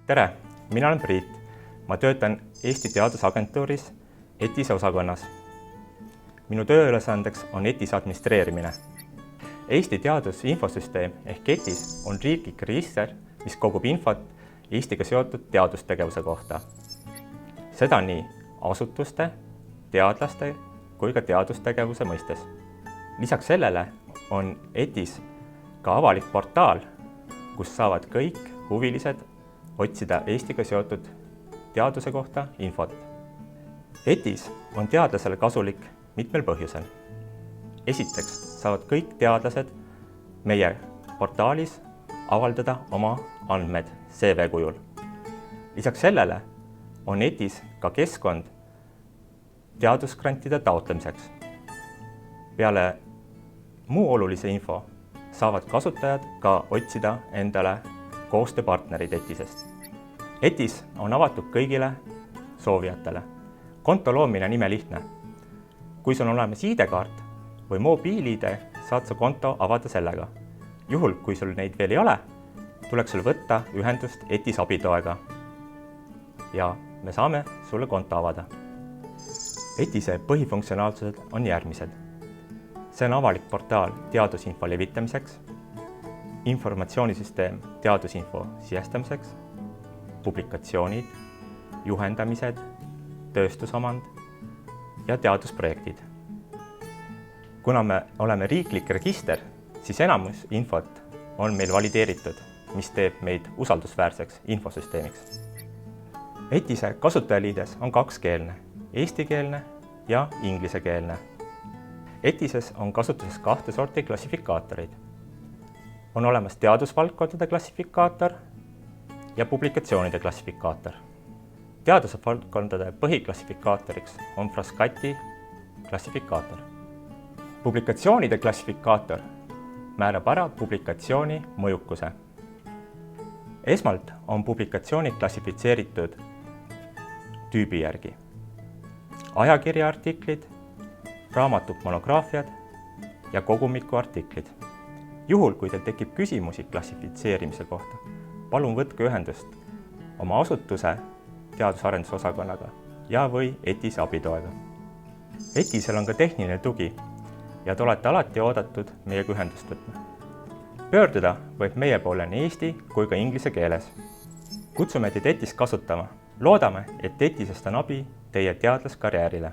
Tere, mina olen Priit. Ma töötan Eesti Teadusagentuuris ETIS-e osakonnas. Minu tööülesandeks on ETIS administreerimine. Eesti Teadusinfosüsteem ehk ETIS on riiklik register, mis kogub infot Eestiga seotud teadustegevuse kohta. Seda nii asutuste, teadlaste kui ka teadustegevuse mõistes. Lisaks sellele on ETIS ka avalik portaal, kus saavad kõik huvilised otsida Eestiga seotud teaduse kohta infot. ETIS on teadlasele kasulik mitmel põhjusel. Esiteks saavad kõik teadlased meie portaalis avaldada oma andmed CV kujul. Lisaks sellele on ETIS ka keskkond teadusgrantide taotlemiseks. Peale muu olulise info saavad kasutajad ka otsida endale koostööpartnerid ETIS-est. ETIS on avatud kõigile soovijatele. Konto loomine on imelihtne. Kui sul on olemas ID-kaart või mobiil-ID, saad sa konto avada sellega. Juhul, kui sul neid veel ei ole, tuleks sul võtta ühendust ETIS abitoega ja me saame sulle konto avada. ETIS-e põhifunktsionaalsused on järgmised. See on avalik portaal teadusinfo levitamiseks, informatsioonisüsteem teadusinfo sisestamiseks, publikatsioonid, juhendamised, tööstusomand ja teadusprojektid. Kuna me oleme riiklik register, siis enamus infot on meil valideeritud, mis teeb meid usaldusväärseks infosüsteemiks. ETIS-e kasutajaliides on kakskeelne, eestikeelne ja inglisekeelne. ETIS-es on kasutuses kahte sorti klassifikaatorid. On olemas teadusvaldkondade klassifikaator ja publikatsioonide klassifikaator. Teadusvaldkondade põhiklassifikaatoriks on Frascati klassifikaator. Publikatsioonide klassifikaator määrab ära publikatsiooni mõjukuse. Esmalt on publikatsioonid klassifitseeritud tüübi järgi. Ajakirjaartiklid, raamatud monograafiad ja kogumiku artiklid. Juhul, kui teil tekib küsimusi klassifitseerimise kohta, palun võtke ühendust oma asutuse teadus-arendusosakonnaga ja või ETIS abitoega. ETIS-el on ka tehniline tugi ja te olete alati oodatud meiega ühendust võtma. Pöörduda võib meie poole nii eesti kui ka inglise keeles. Kutsume teid ETIS kasutama. Loodame, et ETIS-est on abi teie teadlaskarjäärile.